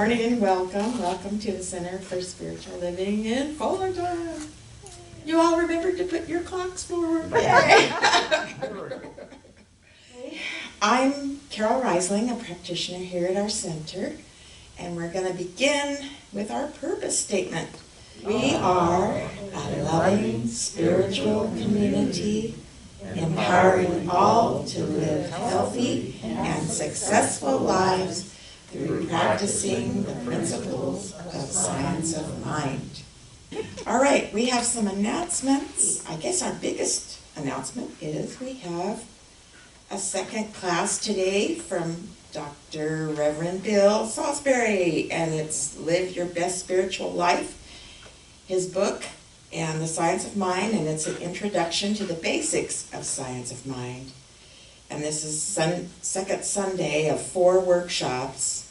morning and welcome. Welcome to the Center for Spiritual Living in Fullerton. You all remembered to put your clocks forward. Yay! I'm Carol Riseling, a practitioner here at our center, and we're going to begin with our purpose statement. We are a loving spiritual community, empowering all to live healthy and successful lives through practicing the principles of science of mind. All right, we have some announcements. I guess our biggest announcement is we have a second class today from Dr. Reverend Bill Salisbury, and it's Live Your Best Spiritual Life, his book, and the Science of Mind, and it's an introduction to the basics of Science of Mind. And this is second Sunday of 4 workshops,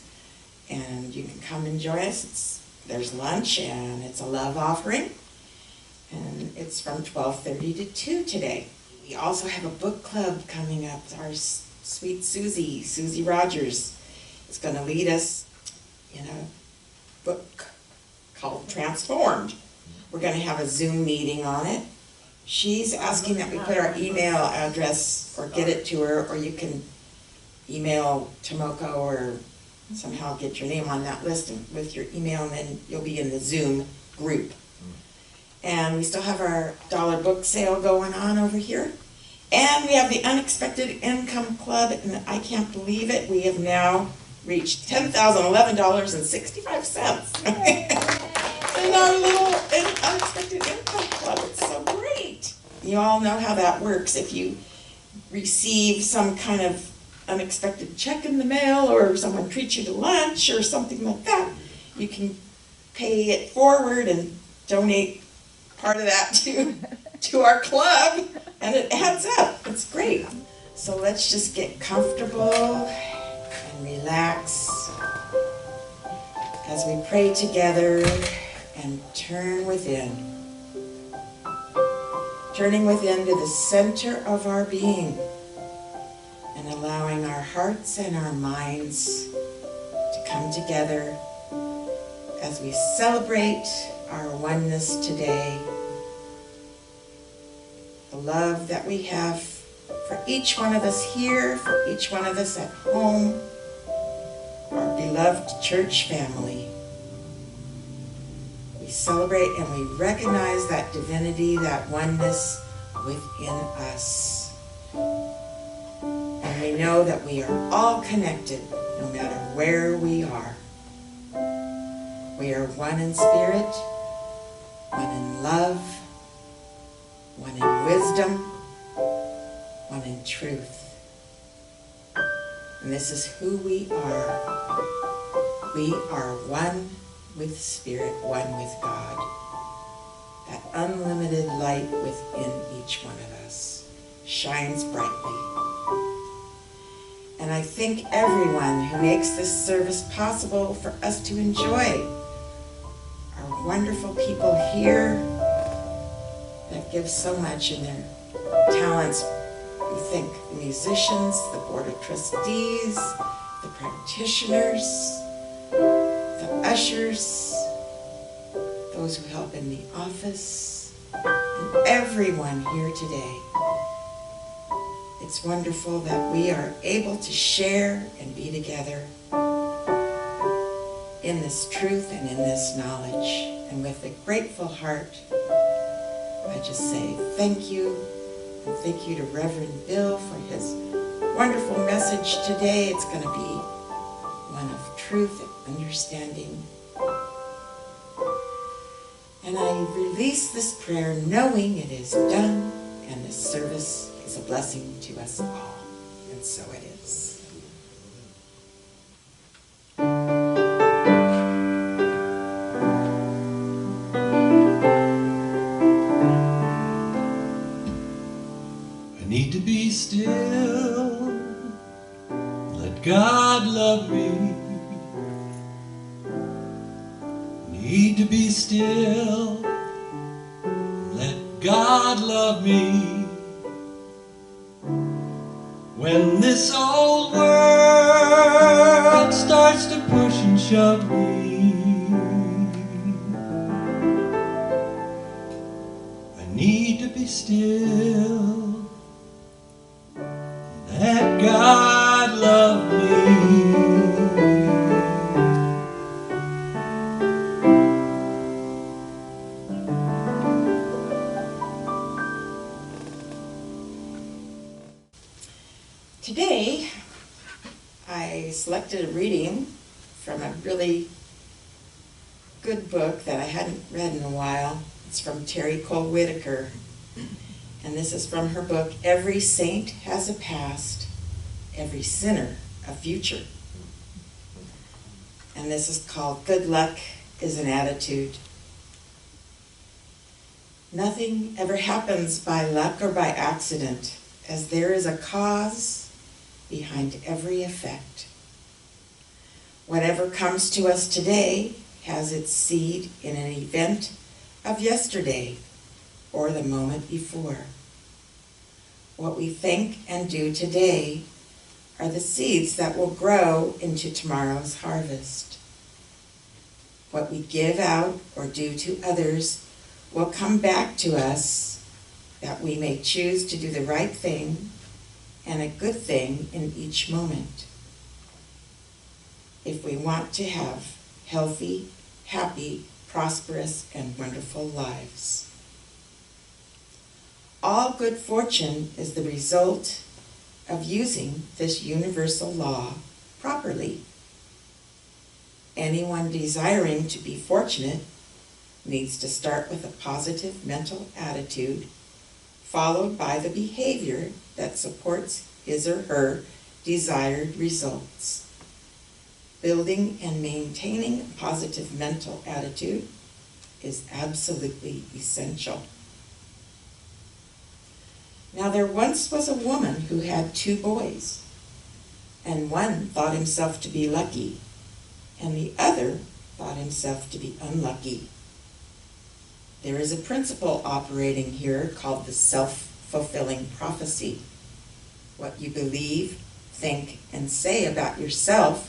and you can come and join us. There's lunch, and it's a love offering, and it's from 12:30 to 2 today. We also have a book club coming up. Our sweet Susie Rogers, is going to lead us in a book called Transformed. We're going to have a Zoom meeting on it. She's asking that we put our email address or get it to her, or you can email Tomoko or somehow get your name on that list with your email, and then you'll be in the Zoom group. And we still have our dollar book sale going on over here. And we have the Unexpected Income Club, and I can't believe it. We have now reached $10,011.65. In our little Unexpected Income Club. It's so great. You all know how that works. If you receive some kind of unexpected check in the mail, or someone treats you to lunch or something like that, you can pay it forward and donate part of that to our club, and it adds up. It's great. So let's just get comfortable and relax as we pray together and turn within. Turning within to the center of our being, and allowing our hearts and our minds to come together as we celebrate our oneness today. The love that we have for each one of us here, for each one of us at home, our beloved church family. We celebrate and we recognize that divinity, that oneness within us. And we know that we are all connected no matter where we are. We are one in spirit, one in love, one in wisdom, one in truth. And this is who we are. We are one with Spirit, one with God. That unlimited light within each one of us shines brightly. And I thank everyone who makes this service possible for us to enjoy. Our wonderful people here that give so much in their talents. We thank the musicians, the board of trustees, the practitioners, the ushers, those who help in the office, and everyone here today. It's wonderful that we are able to share and be together in this truth and in this knowledge. And with a grateful heart, I just say thank you, and thank you to Reverend Bill for his wonderful message today. It's going to be one of truth and understanding. And I release this prayer knowing it is done, and this service is a blessing to us all. And so it is. I need to be still, let God love me. Need to be still, let God love me. When this old world starts to push and shove, much of me. I need to be still, let God love me. Today, I selected a reading from a really good book that I hadn't read in a while. It's from Terry Cole Whitaker, and this is from her book, Every Saint Has a Past, Every Sinner a Future. And this is called Good Luck is an Attitude. Nothing ever happens by luck or by accident, as there is a cause behind every effect. Whatever comes to us today has its seed in an event of yesterday or the moment before. What we think and do today are the seeds that will grow into tomorrow's harvest. What we give out or do to others will come back to us, that we may choose to do the right thing and a good thing in each moment. If we want to have healthy, happy, prosperous, and wonderful lives. All good fortune is the result of using this universal law properly. Anyone desiring to be fortunate needs to start with a positive mental attitude, followed by the behavior that supports his or her desired results. Building and maintaining a positive mental attitude is absolutely essential. Now there once was a woman who had 2 boys, and one thought himself to be lucky, and the other thought himself to be unlucky. There is a principle operating here called the self-fulfilling prophecy. What you believe, think, and say about yourself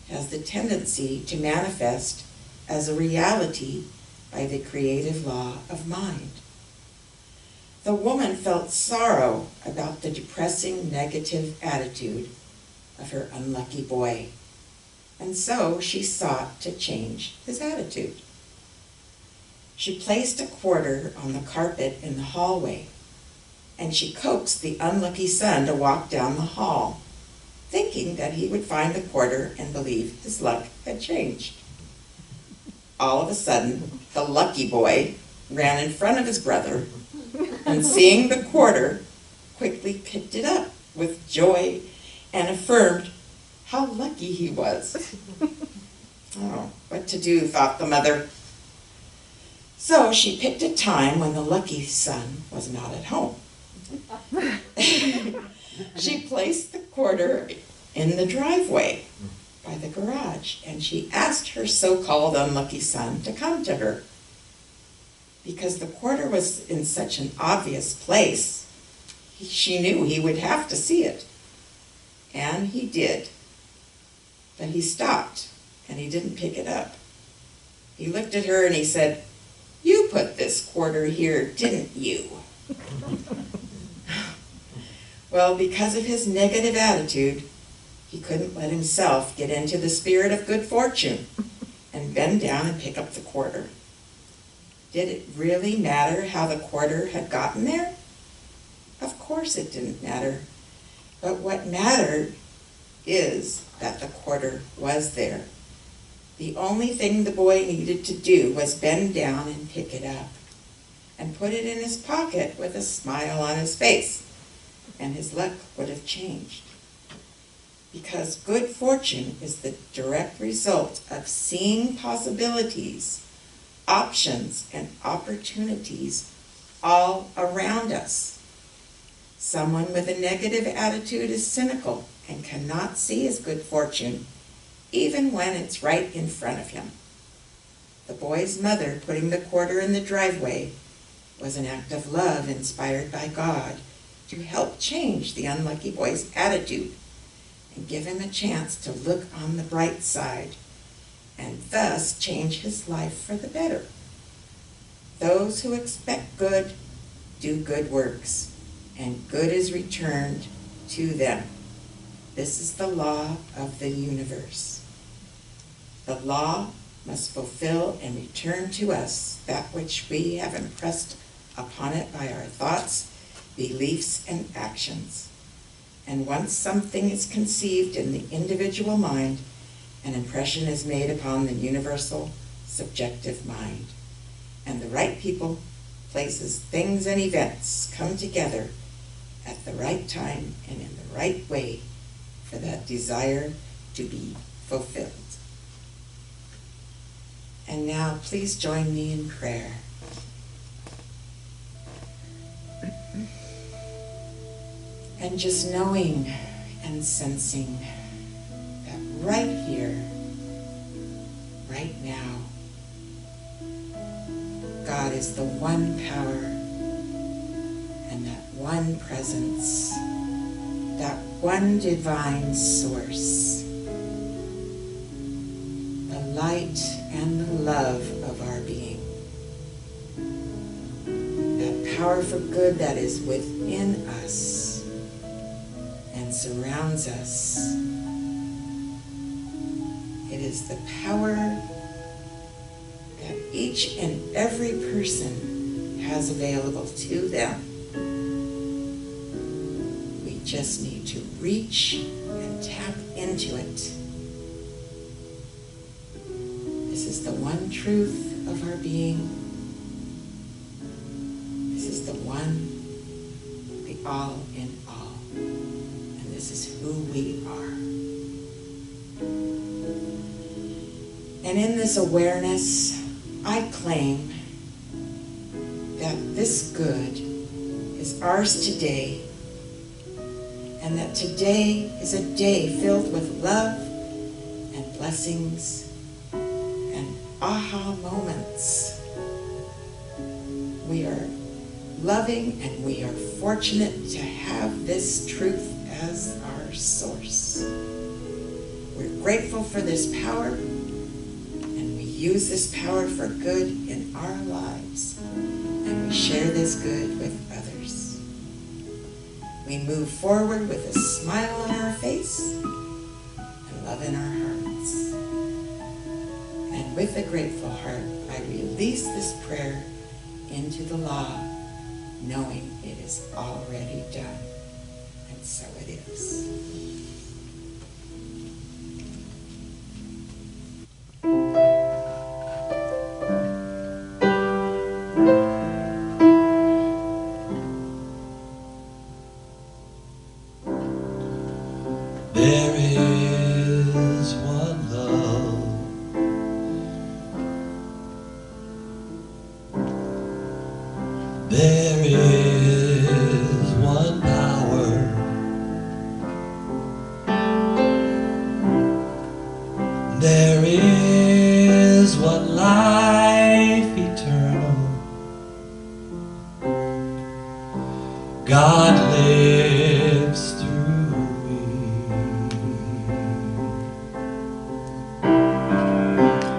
has the tendency to manifest as a reality by the creative law of mind. The woman felt sorrow about the depressing negative attitude of her unlucky boy, and so she sought to change his attitude. She placed a quarter on the carpet in the hallway, and she coaxed the unlucky son to walk down the hall, thinking that he would find the quarter and believe his luck had changed. All of a sudden, the lucky boy ran in front of his brother, and seeing the quarter, quickly picked it up with joy and affirmed how lucky he was. Oh, what to do, thought the mother. So she picked a time when the lucky son was not at home. She placed the quarter in the driveway by the garage, and she asked her so-called unlucky son to come to her. Because the quarter was in such an obvious place, she knew he would have to see it. And he did. But he stopped, and he didn't pick it up. He looked at her and he said, "You put this quarter here, didn't you?" Well, because of his negative attitude, he couldn't let himself get into the spirit of good fortune and bend down and pick up the quarter. Did it really matter how the quarter had gotten there? Of course it didn't matter. But what mattered is that the quarter was there. The only thing the boy needed to do was bend down and pick it up and put it in his pocket with a smile on his face, and his luck would have changed. Because good fortune is the direct result of seeing possibilities, options, and opportunities all around us. Someone with a negative attitude is cynical and cannot see his good fortune, even when it's right in front of him. The boy's mother putting the quarter in the driveway was an act of love inspired by God to help change the unlucky boy's attitude and give him a chance to look on the bright side and thus change his life for the better. Those who expect good do good works, and good is returned to them. This is the law of the universe. The law must fulfill and return to us that which we have impressed upon it by our thoughts, beliefs, and actions. And once something is conceived in the individual mind, an impression is made upon the universal subjective mind. And the right people, places, things, and events come together at the right time and in the right way for that desire to be fulfilled. And now please join me in prayer. And just knowing and sensing that right here, right now, God is the one power and that one presence, that one divine source, the light and the love of our being, that power for good that is within us and surrounds us. It is the power that each and every person has available to them. We just need to reach and tap into it. This is the one truth of our being. This is the one, the all in all. And this is who we are. And in this awareness, I claim that this good is ours today, and that today is a day filled with love and blessings and aha moments. We are loving and we are fortunate to have this truth as our source. We're grateful for this power, use this power for good in our lives, and we share this good with others. We move forward with a smile on our face and love in our hearts. And with a grateful heart, I release this prayer into the law, knowing it is already done. And so it is. There is one love, there is one power, there is one life eternal. God lives through me.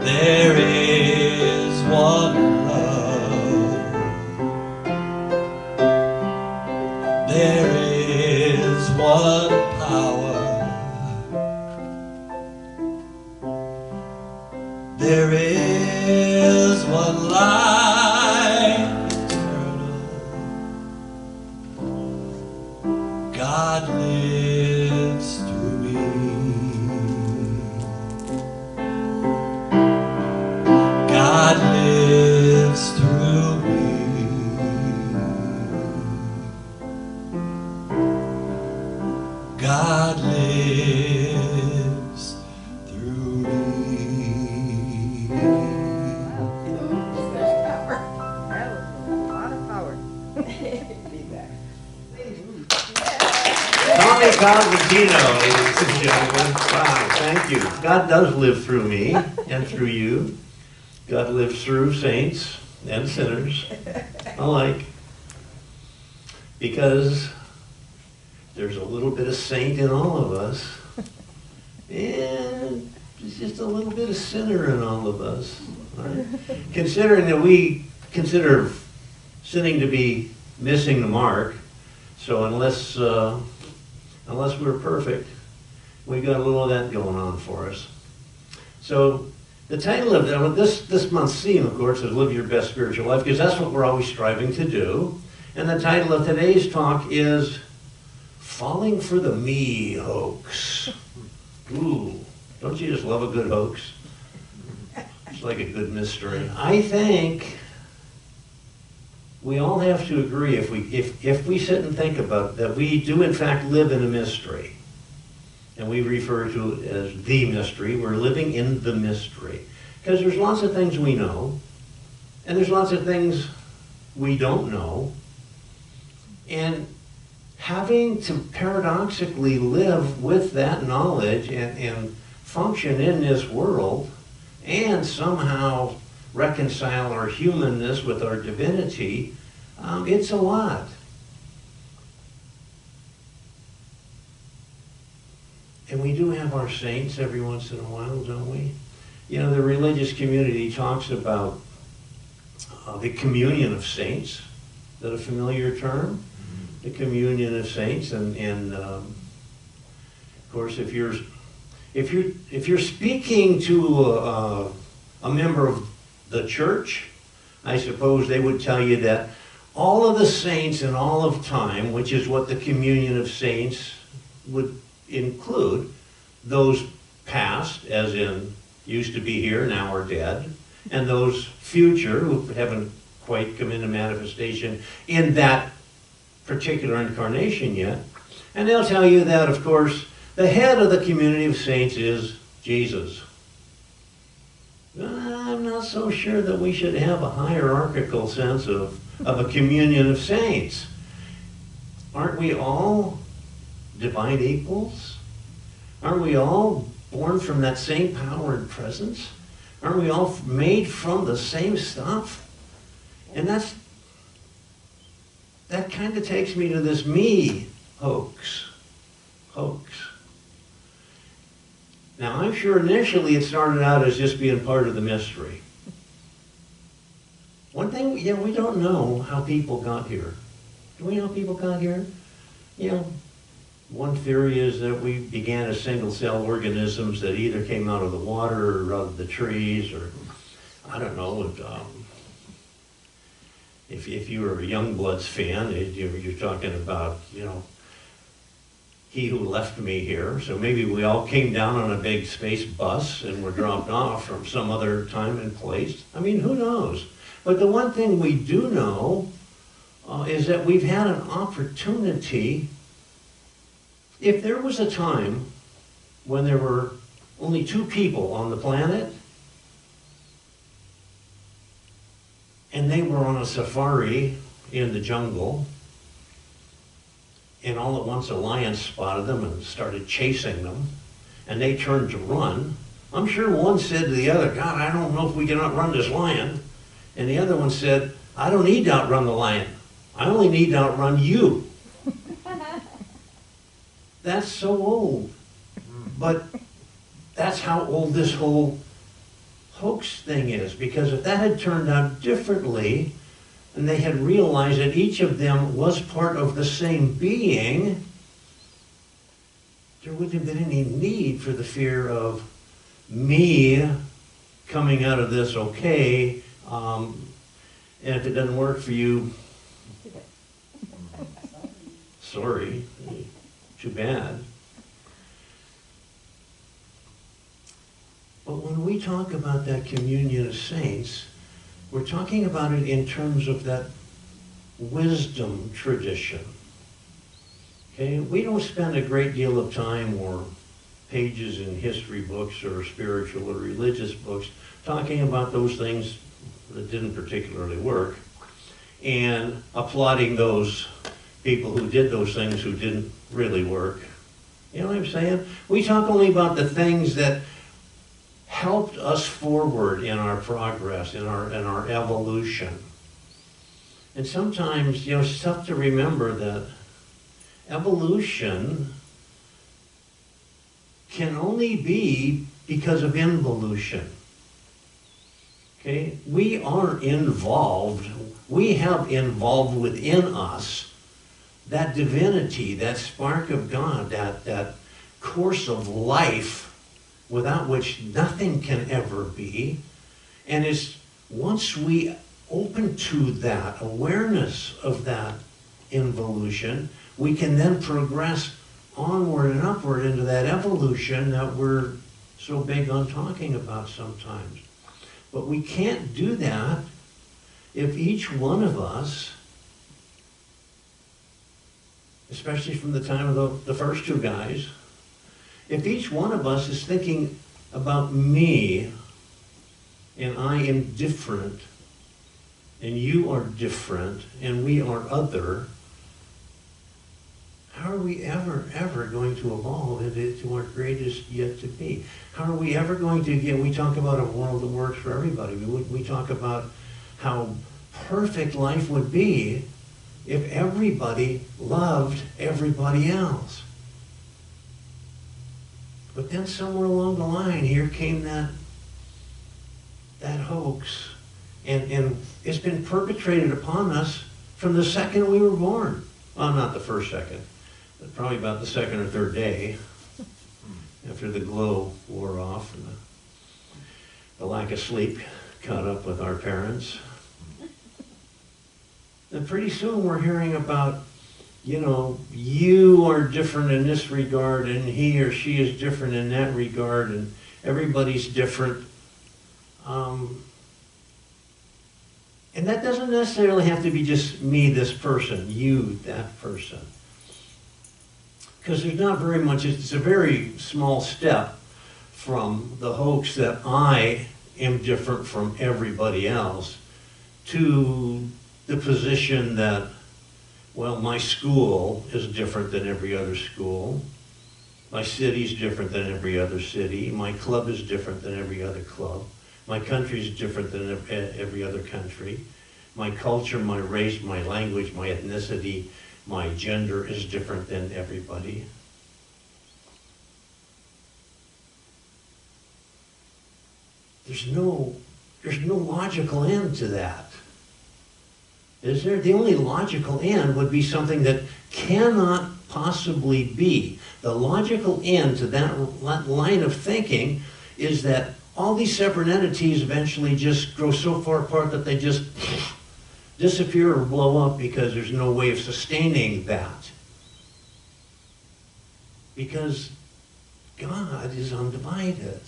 There is one love, there is one power, there is one life eternal. God lives through me. God lives through me. God lives through me. That was a lot of power. Tommy Cosentino, ladies and gentlemen. Wow, thank you. God does live through me and through you. God lives through saints and sinners alike. Because there's a little bit of saint in all of us. And there's just a little bit of sinner in all of us. Right? Considering that we consider sinning to be missing the mark, so unless we're perfect, we got a little of that going on for us. So the title of this month's theme, of course, is Live Your Best Spiritual Life, because that's what we're always striving to do. And the title of today's talk is Falling for the Me Hoax. Ooh, don't you just love a good hoax? It's like a good mystery. I think we all have to agree, if we sit and think about it, that we do in fact live in a mystery. And we refer to it as the mystery. We're living in the mystery. Because there's lots of things we know, and there's lots of things we don't know. And having to paradoxically live with that knowledge and function in this world, and somehow reconcile our humanness with our divinity, it's a lot. And we do have our saints every once in a while, don't we? You know, the religious community talks about the communion of saints. Is that a familiar term? The communion of saints, and of course, if you're speaking to a member of the church, I suppose they would tell you that all of the saints in all of time, which is what the communion of saints would include, those past, as in used to be here, now are dead, and those future who haven't quite come into manifestation in that particular incarnation yet. And they'll tell you that, of course, the head of the community of saints is Jesus. I'm not so sure that we should have a hierarchical sense of a communion of saints. Aren't we all divine equals? Aren't we all born from that same power and presence? Aren't we all made from the same stuff? And that kind of takes me to this me hoax. Now, I'm sure initially it started out as just being part of the mystery. One thing, we don't know how people got here. Do we know how people got here? One theory is that we began as single-cell organisms that either came out of the water or out of the trees, or I don't know. If you were a Youngbloods fan, you're talking about, he who left me here. So maybe we all came down on a big space bus and were dropped off from some other time and place. I mean, who knows? But the one thing we do know is that we've had an opportunity. If there was a time when there were only 2 people on the planet, and they were on a safari in the jungle, and all at once a lion spotted them and started chasing them, and they turned to run, I'm sure one said to the other, God, I don't know if we can outrun this lion. And the other one said, I don't need to outrun the lion. I only need to outrun you. That's so old. But that's how old this whole hoax thing is. Because if that had turned out differently, and they had realized that each of them was part of the same being, there wouldn't have been any need for the fear of me coming out of this okay. And if it doesn't work for you, sorry, too bad. But when we talk about that communion of saints, we're talking about it in terms of that wisdom tradition. Okay? We don't spend a great deal of time or pages in history books or spiritual or religious books talking about those things that didn't particularly work and applauding those people who did those things who didn't really work. You know what I'm saying? We talk only about the things that helped us forward in our progress, in our evolution. And sometimes, it's tough to remember that evolution can only be because of involution. Okay? We are involved. We have involved within us that divinity, that spark of God, that course of life without which nothing can ever be. And it's once we open to that awareness of that involution, we can then progress onward and upward into that evolution that we're so big on talking about sometimes. But we can't do that if each one of us, especially from the time of the first two guys, if each one of us is thinking about me, and I am different, and you are different, and we are other, how are we ever going to evolve into our greatest yet to be? How are we ever going to get, we talk about a world that works for everybody. We talk about how perfect life would be if everybody loved everybody else. But then somewhere along the line, here came that hoax. And it's been perpetrated upon us from the second we were born. Well, not the first second, but probably about the second or third day after the glow wore off and the lack of sleep caught up with our parents. And pretty soon we're hearing about, you are different in this regard, and he or she is different in that regard, and everybody's different. And that doesn't necessarily have to be just me, this person, you, that person. Because there's not very much, it's a very small step from the hoax that I am different from everybody else to the position that, well, my school is different than every other school. My city's different than every other city. My club is different than every other club. My country is different than every other country. My culture, my race, my language, my ethnicity, my gender is different than everybody. There's no logical end to that. Is there? The only logical end would be something that cannot possibly be. The logical end to that line of thinking is that all these separate entities eventually just grow so far apart that they just disappear or blow up because there's no way of sustaining that. Because God is undivided.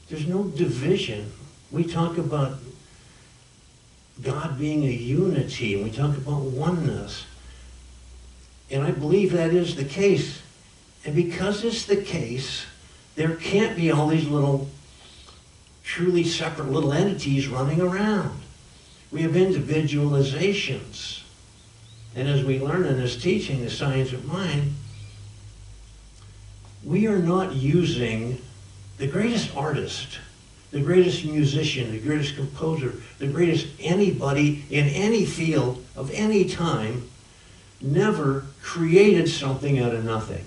There's no division. We talk about God being a unity, and we talk about oneness. And I believe that is the case. And because it's the case, there can't be all these little, truly separate little entities running around. We have individualizations. And as we learn in this teaching, the science of mind, we are not using the greatest artist, the greatest musician, the greatest composer, the greatest anybody in any field of any time never created something out of nothing.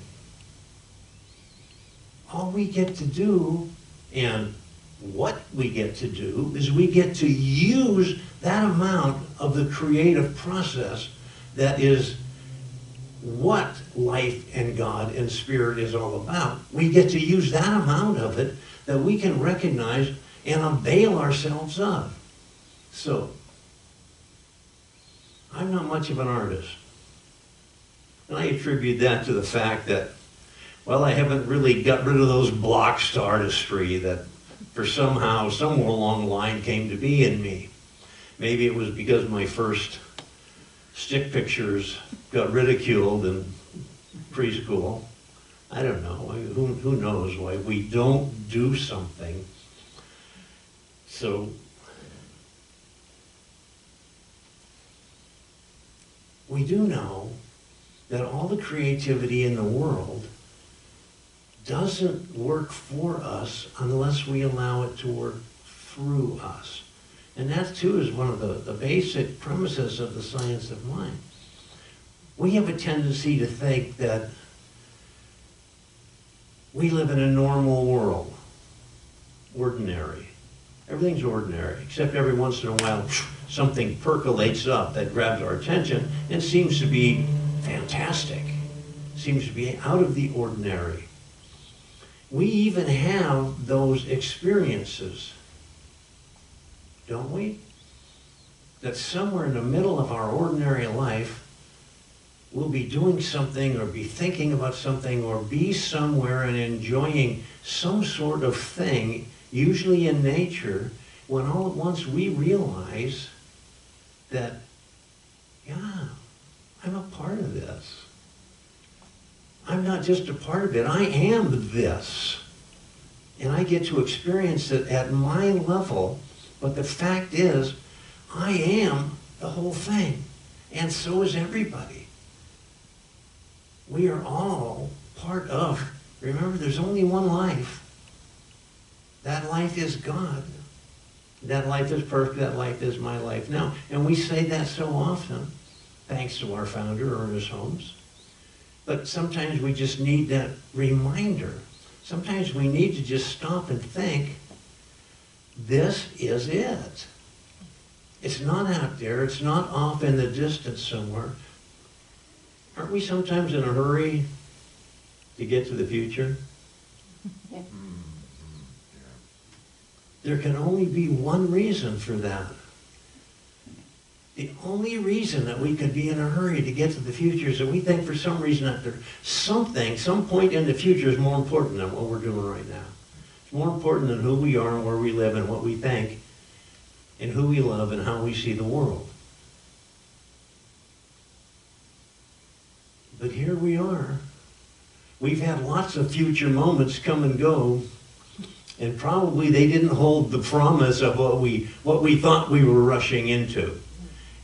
All we get to do, and what we get to do, is we get to use that amount of the creative process that is what life and God and spirit is all about. We get to use that amount of it that we can recognize and avail ourselves of. So, I'm not much of an artist. And I attribute that to the fact that, well, I haven't really got rid of those blocks to artistry that for somehow, somewhere along the line came to be in me. Maybe it was because my first stick pictures got ridiculed in preschool. I don't know. Who knows why we don't do something. So we do know that all the creativity in the world doesn't work for us unless we allow it to work through us. And that too is one of the basic premises of the science of mind. We have a tendency to think that we live in a normal world. Ordinary. Everything's ordinary, except every once in a while something percolates up that grabs our attention and seems to be fantastic, seems to be out of the ordinary. We even have those experiences, don't we? That somewhere in the middle of our ordinary life, we'll be doing something or be thinking about something or be somewhere and enjoying some sort of thing, usually in nature, when all at once we realize that, yeah, I'm a part of this. I'm not just a part of it, I am this. And I get to experience it at my level, but the fact is, I am the whole thing, and so is everybody. We are all part of, remember, there's only one life. That life is God. That life is perfect, that life is my life now. And we say that so often, thanks to our founder, Ernest Holmes. But sometimes we just need that reminder. Sometimes we need to just stop and think, this is it. It's not out there. It's not off in the distance somewhere. Aren't we sometimes in a hurry to get to the future? Yeah. There can only be one reason for that. The only reason that we could be in a hurry to get to the future is that we think for some reason that there's something, some point in the future is more important than what we're doing right now. It's more important than who we are and where we live and what we think and who we love and how we see the world. But here we are. We've had lots of future moments come and go, and probably they didn't hold the promise of what we thought we were rushing into.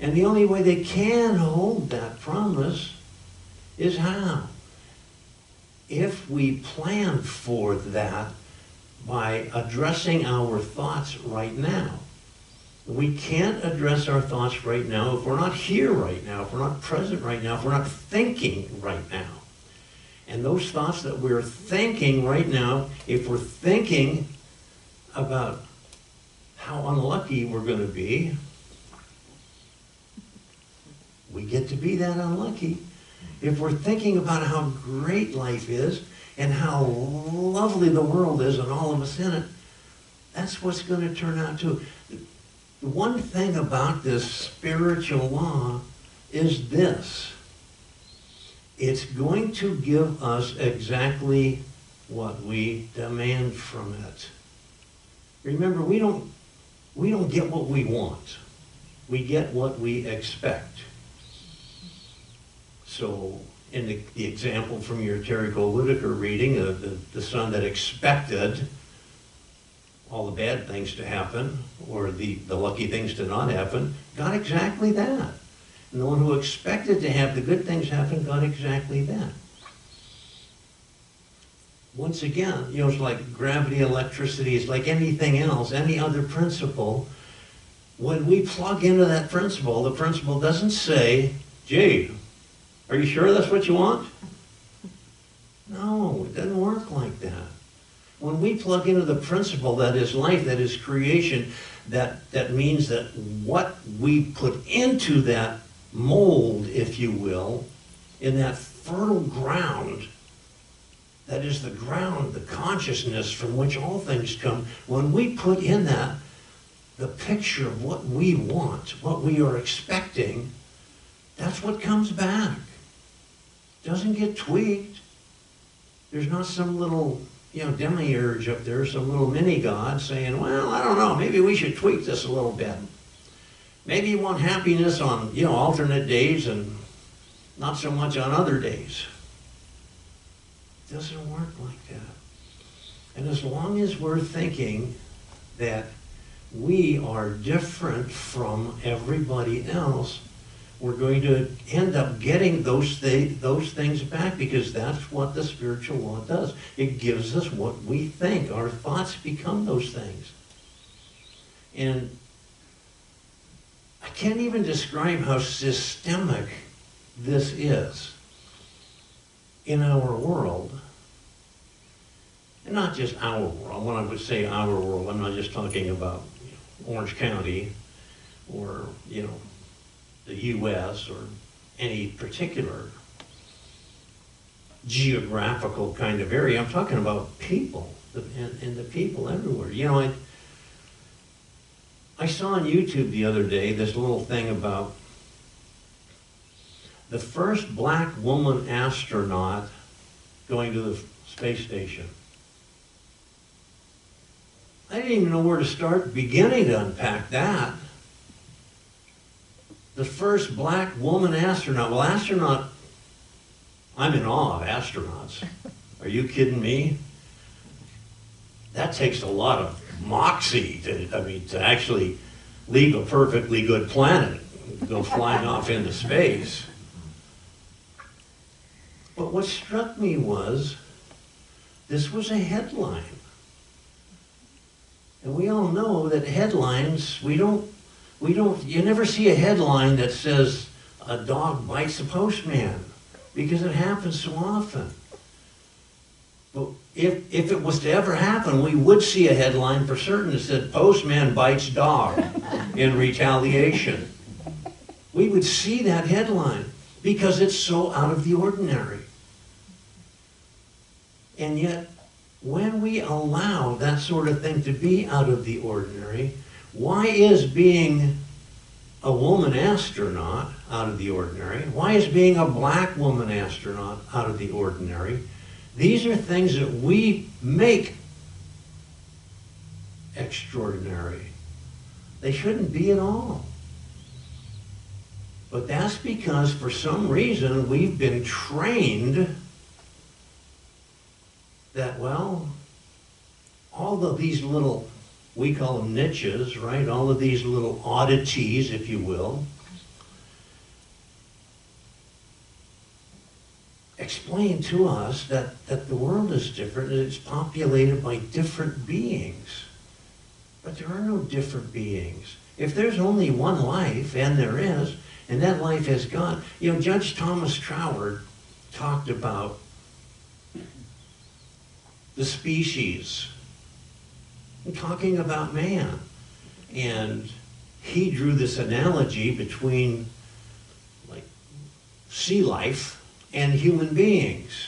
And the only way they can hold that promise is how? If we plan for that by addressing our thoughts right now. We can't address our thoughts right now if we're not here right now, if we're not present right now, if we're not thinking right now. And those thoughts that we're thinking right now, if we're thinking about how unlucky we're going to be, we get to be that unlucky. If we're thinking about how great life is and how lovely the world is and all of us in it, that's what's going to turn out to. The one thing about this spiritual law is this. It's going to give us exactly what we demand from it. Remember, we don't get what we want. We get what we expect. So, in the example from your Terry Cole Whitaker reading of the son that expected all the bad things to happen, or the lucky things to not happen, got exactly that. And the one who expected to have the good things happen got exactly that. Once again, it's like gravity, electricity, it's like anything else, any other principle. When we plug into that principle, the principle doesn't say, gee, are you sure that's what you want? No, it doesn't work like that. When we plug into the principle that is life, that is creation, that means that what we put into that mold, if you will, in that fertile ground, that is the ground, the consciousness from which all things come, when we put in that the picture of what we want, what we are expecting, that's what comes back. It doesn't get tweaked. There's not some little demiurge up there, some little mini-god saying, well, I don't know, maybe we should tweak this a little bit. Maybe you want happiness on, alternate days and not so much on other days. It doesn't work like that. And as long as we're thinking that we are different from everybody else, we're going to end up getting those things back, because that's what the spiritual law does. It gives us what we think. Our thoughts become those things. And I can't even describe how systemic this is in our world. not just our world. When I would say our world, I'm not just talking about Orange County or, the U.S. or any particular geographical kind of area. I'm talking about people and the people everywhere. I saw on YouTube the other day this little thing about the first black woman astronaut going to the space station. I didn't even know where to start beginning to unpack that. The first black woman astronaut. Well, I'm in awe of astronauts. Are you kidding me? That takes a lot of moxie to actually leave a perfectly good planet, go flying off into space. But what struck me was, this was a headline. And we all know that headlines, you never see a headline that says, a dog bites a postman, because it happens so often. But if it was to ever happen, we would see a headline for certain that said, postman bites dog in retaliation. We would see that headline because it's so out of the ordinary. And yet, when we allow that sort of thing to be out of the ordinary, why is being a woman astronaut out of the ordinary? Why is being a black woman astronaut out of the ordinary? These are things that we make extraordinary. They shouldn't be at all. But that's because for some reason we've been trained that, well, all of these little, we call them niches, right? All of these little oddities, if you will, explain to us that the world is different and it's populated by different beings. But there are no different beings. If there's only one life, and there is, and that life is God. Judge Thomas Troward talked about the species, talking about man. And he drew this analogy between sea life and human beings.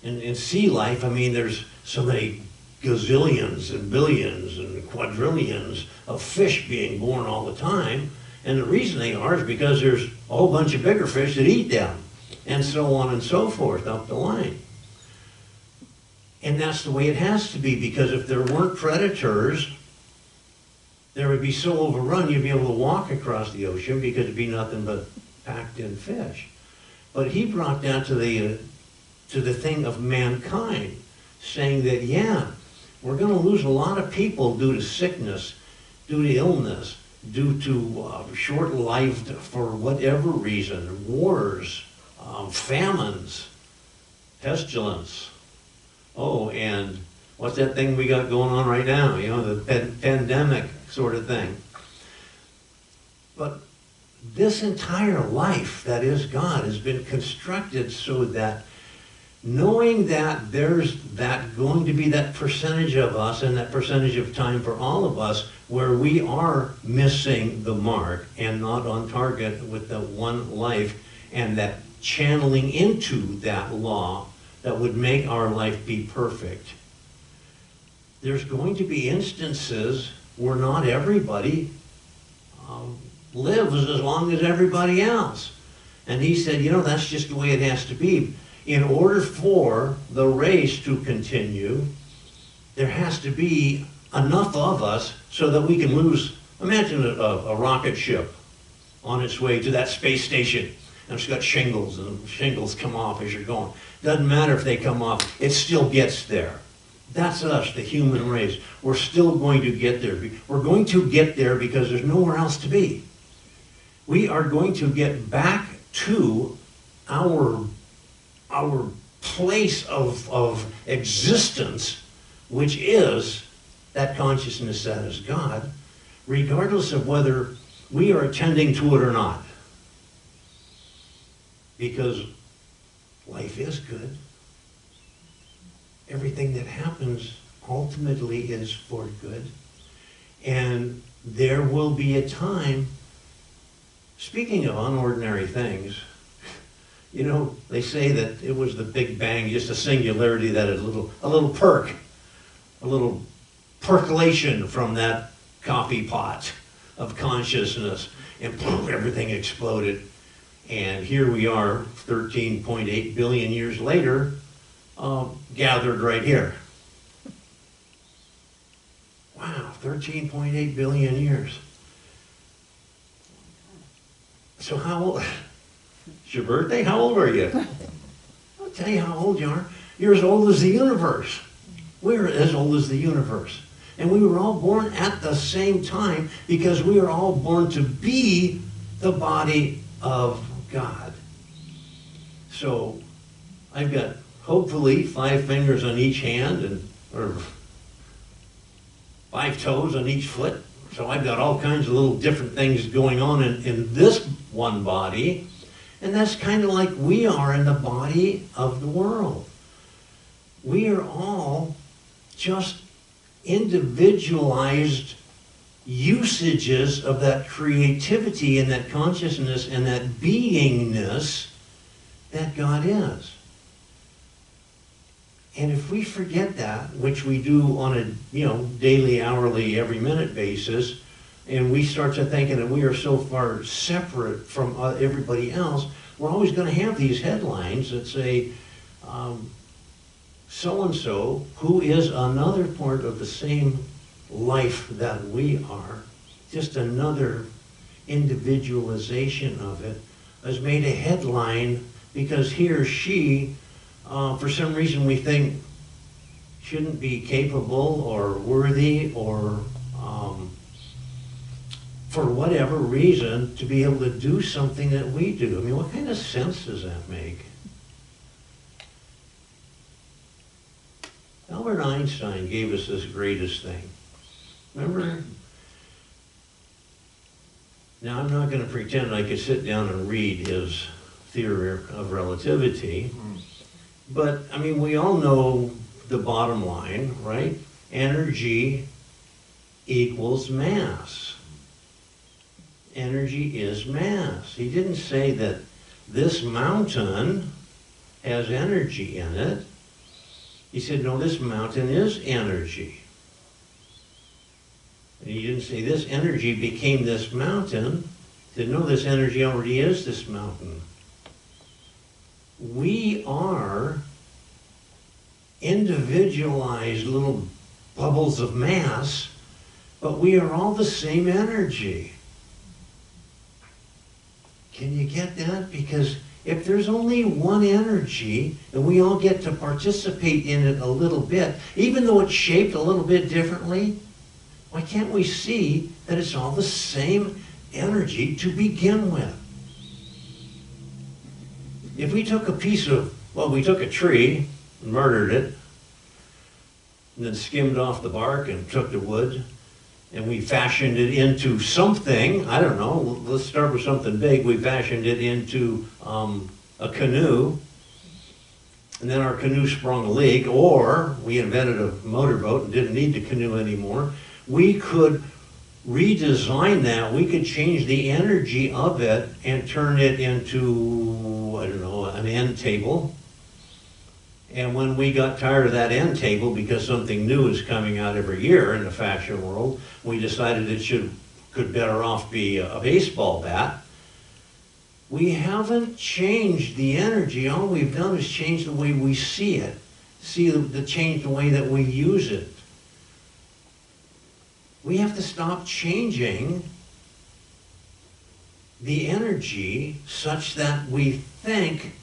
In sea life, there's so many gazillions and billions and quadrillions of fish being born all the time. And the reason they are is because there's a whole bunch of bigger fish that eat them, and so on and so forth up the line. And that's the way it has to be, because if there weren't predators, there would be so overrun you'd be able to walk across the ocean because it'd be nothing but packed in fish. But he brought that to the thing of mankind, saying that, yeah, we're going to lose a lot of people due to sickness, due to illness, due to short-lived, for whatever reason, wars, famines, pestilence. Oh, and what's that thing we got going on right now? The pandemic sort of thing. But this entire life that is God has been constructed so that, knowing that there's going to be that percentage of us and that percentage of time for all of us where we are missing the mark and not on target with the one life, and that channeling into that law that would make our life be perfect. There's going to be instances where not everybody lives as long as everybody else. And he said, that's just the way it has to be. In order for the race to continue, there has to be enough of us so that we can lose. Imagine a rocket ship on its way to that space station, and it's got shingles, and shingles come off as you're going. Doesn't matter if they come off, it still gets there. That's us, the human race. We're still going to get there. We're going to get there because there's nowhere else to be. We are going to get back to our place of existence, which is that consciousness that is God, regardless of whether we are attending to it or not. Because life is good. everything that happens ultimately is for good. And there will be a time, speaking of unordinary things, you know, they say that it was the Big Bang, just a singularity, that a little perk, a little percolation from that coffee pot of consciousness, and poof, everything exploded. And here we are, 13.8 billion years later, gathered right here. Wow, 13.8 billion years. So how old, it's your birthday? How old are you? I'll tell you how old you are. You're as old as the universe. We're as old as the universe. And we were all born at the same time because we are all born to be the body of God. So I've got hopefully 5 fingers on each hand or 5 toes on each foot. So I've got all kinds of little different things going on in this one body. And that's kind of like we are in the body of the world. We are all just individualized usages of that creativity and that consciousness and that beingness that God is. And if we forget that, which we do on a daily, hourly, every minute basis, and we start to thinking that we are so far separate from everybody else, we're always going to have these headlines that say, so-and-so, who is another part of the same life that we are, just another individualization of it, has made a headline because he or she, for some reason we think, shouldn't be capable or worthy or for whatever reason to be able to do something that we do. I mean, what kind of sense does that make? Albert Einstein gave us this greatest thing. Remember? Now, I'm not going to pretend I could sit down and read his theory of relativity, but, I mean, we all know the bottom line, right? Energy equals mass. Energy is mass. He didn't say that this mountain has energy in it. He said, no, this mountain is energy. And he didn't say this energy became this mountain. He said, no, this energy already is this mountain. We are individualized little bubbles of mass, but we are all the same energy. Can you get that? Because if there's only one energy and we all get to participate in it a little bit, even though it's shaped a little bit differently, why can't we see that it's all the same energy to begin with? If we took we took a tree and murdered it, and then skimmed off the bark and took the wood, and we fashioned it into something, I don't know, let's start with something big. We fashioned it into a canoe, and then our canoe sprung a leak, or we invented a motorboat and didn't need the canoe anymore. We could redesign that. We could change the energy of it and turn it into, I don't know, an end table. And when we got tired of that end table, because something new is coming out every year in the fashion world, we decided it could better off be a baseball bat. We haven't changed the energy. All we've done is change the way we see it, change the way that we use it. We have to stop changing the energy such that we think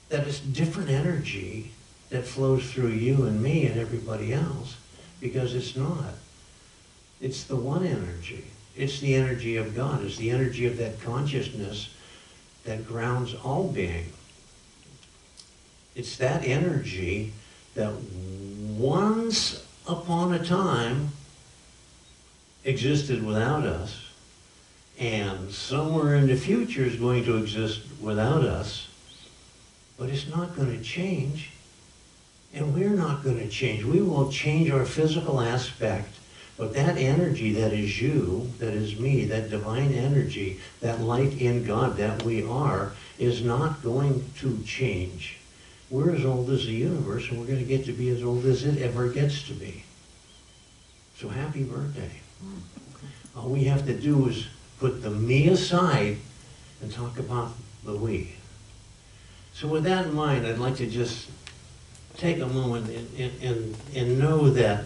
that it's different energy that flows through you and me and everybody else, because it's not. It's the one energy. It's the energy of God. It's the energy of that consciousness that grounds all being. It's that energy that once upon a time existed without us, and somewhere in the future is going to exist without us, but it's not going to change. And we're not going to change. We will change our physical aspect, but that energy that is you, that is me, that divine energy, that light in God that we are, is not going to change. We're as old as the universe, and we're going to get to be as old as it ever gets to be. So happy birthday. All we have to do is put the me aside and talk about the we. So with that in mind, I'd like to just take a moment and know that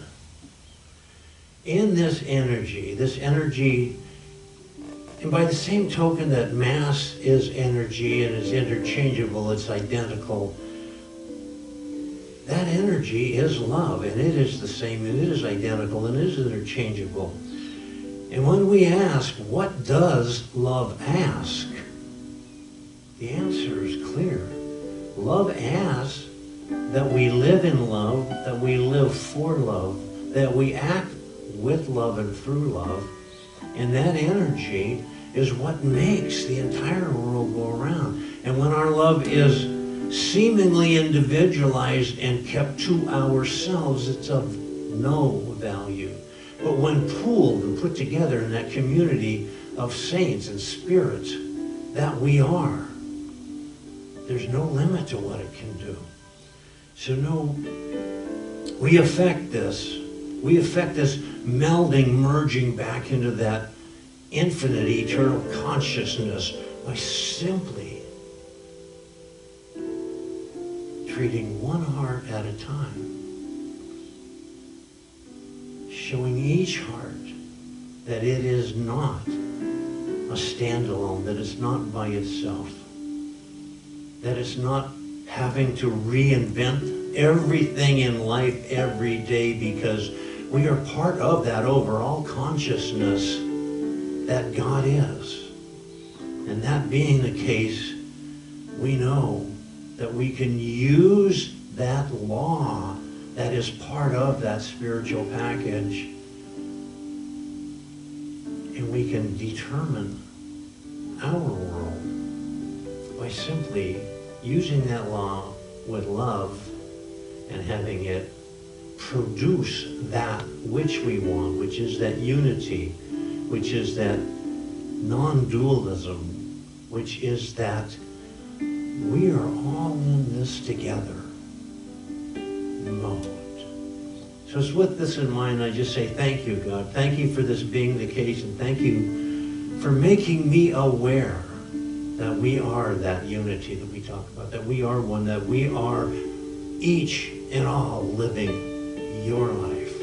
in this energy, and by the same token that mass is energy and is interchangeable, it's identical, that energy is love, and it is the same, and it is identical, and it is interchangeable. And when we ask, what does love ask? The answer is clear. Love asks that we live in love, that we live for love, that we act with love and through love, and that energy is what makes the entire world go around. And when our love is seemingly individualized and kept to ourselves, it's of no value. But when pooled and put together in that community of saints and spirits that we are, there's no limit to what it can do. So no, we affect this melding, merging back into that infinite, eternal consciousness by simply treating one heart at a time. Showing each heart that it is not a standalone, that it's not by itself, that it's not having to reinvent everything in life every day, because we are part of that overall consciousness that God is. And that being the case, we know that we can use that law that is part of that spiritual package, and we can determine our world by simply using that law with love and having it produce that which we want, which is that unity, which is that non-dualism, which is that we are all in this together mode. So it's with this in mind, I just say thank you, God. Thank you for this being the case, and thank you for making me aware that we are that unity that we talk about, that we are one, that we are each and all living your life.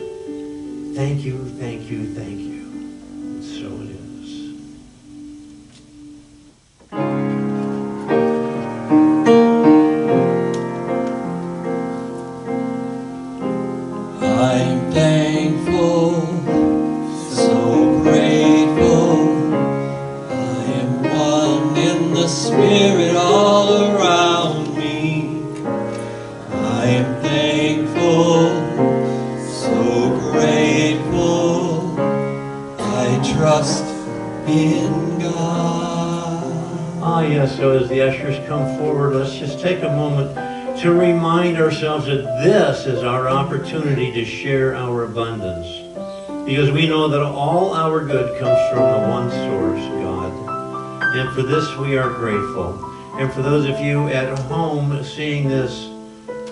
Thank you, thank you, thank you. And so it is. I'm thankful, so grateful. I am one in the Spirit all around me. I am thankful, so grateful. I trust in God. Ah, yes, so as the ushers come forward, let's just take a moment to remind ourselves that this is our opportunity to share our abundance, because we know that all our good comes from the one source, God. And for this we are grateful. And for those of you at home seeing this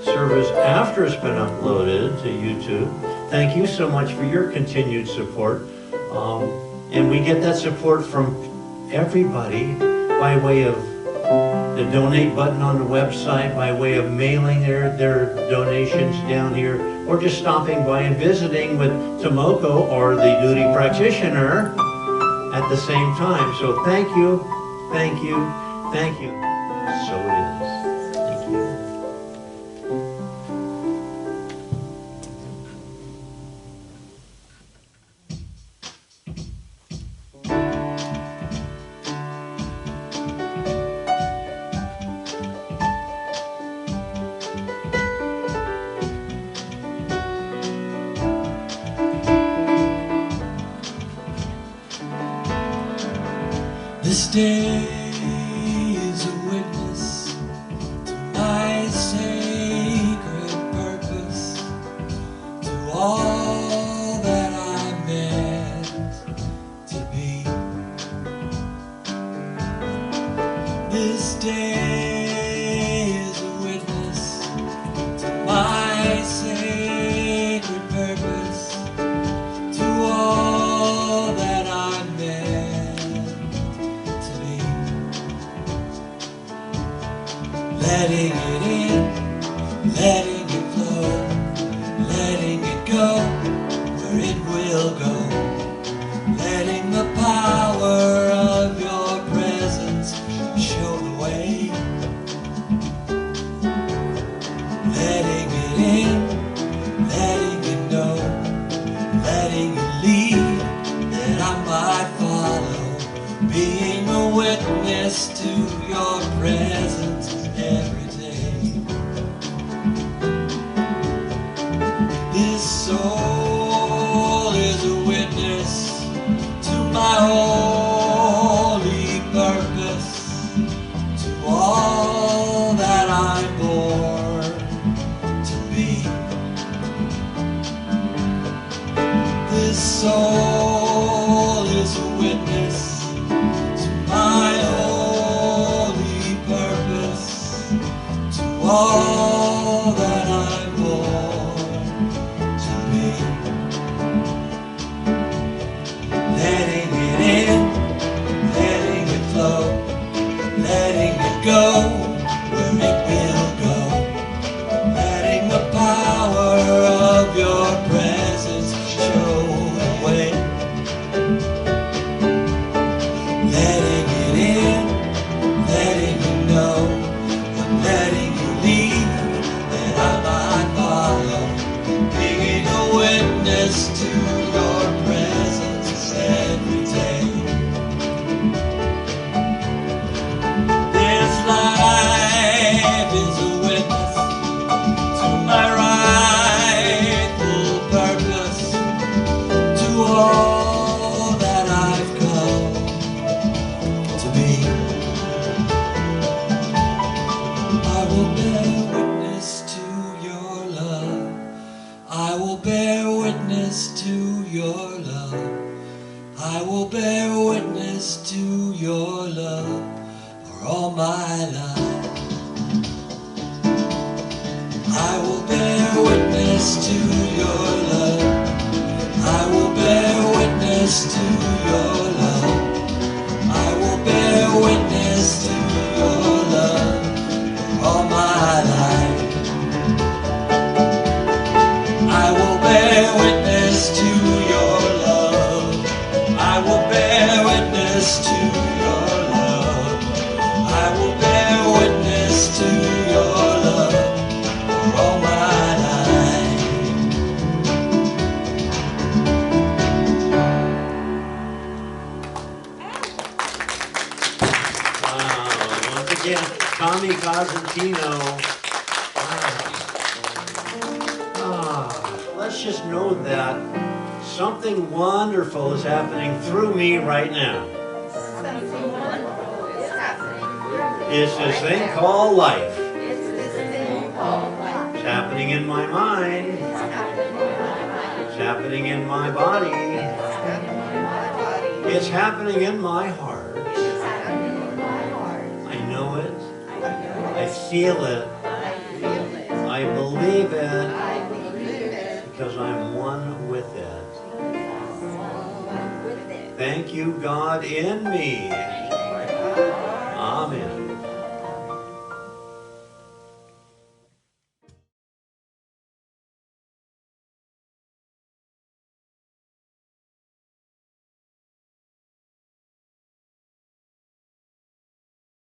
service after it's been uploaded to YouTube, thank you so much for your continued support. And we get that support from everybody by way of the donate button on the website, by way of mailing their donations down here, or just stopping by and visiting with Tomoko or the duty practitioner at the same time. So thank you, thank you, thank you. So it is. Thank you. This day is a witness to my sacred purpose. it in, letting it know, letting it lead, that I might follow, being a witness to your presence every day. This soul is a witness to my holy purpose, to all that I'm born to be. This soul is a witness to my holy purpose, to all that I'm born to be. Letting it in, letting it flow, letting it go where it will go, letting the power of your presence show the way. Letting it in, letting you know, and letting you lead, that I might follow, being a witness to your presence every day. This life is a witness to my rightful purpose, to all that I've come to be. I will bear witness to your love. I will bear witness to your love. I will bear witness to your love for all my life. I will bear witness to your love. I will bear witness to your love. I will bear witness to your love for all my life. I will bear witness to your love. I will bear witness to your love. I will bear witness to your love for all my life. Wow, once again, Tommy Cosentino. Let's just know that something wonderful is happening through me right now. It's this thing called life. It's happening in my mind. It's happening in my body. It's happening in my heart. I know it. I feel it. I believe it. Because I'm one with it. Thank you, God, in me.